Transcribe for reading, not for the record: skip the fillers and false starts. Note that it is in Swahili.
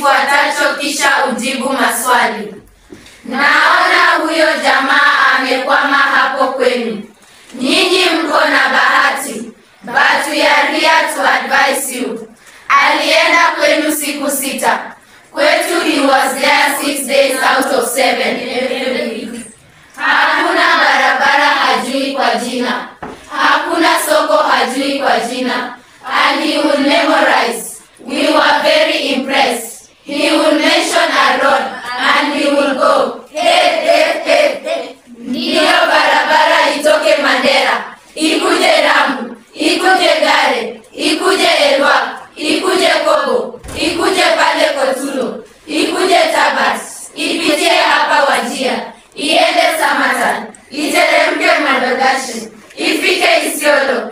kifuatacho kisha ujibu maswali. Naona huyo jamaa amekwama hapo kwenu. Nyinyi mko na bahati, but we are here to advise you. Alienda kwenu siku 6. Kwetu he was there 6 days out of 7. Hakuna barabara hajui kwa jina. Hakuna soko hajui kwa jina. And he would memorize. We were very impressed. He would mention a road and he would go, hey. Ndiyo barabara itoke Mandera, ikuje Lamu, ikuje Gare, ikuje Elwa, ikuje Kobo, ikuje pale Kotulo, ikuje Tabat, ipitie hapa Wajia, iende Samatan, iteremke Mandogashi, ifike Isiolo,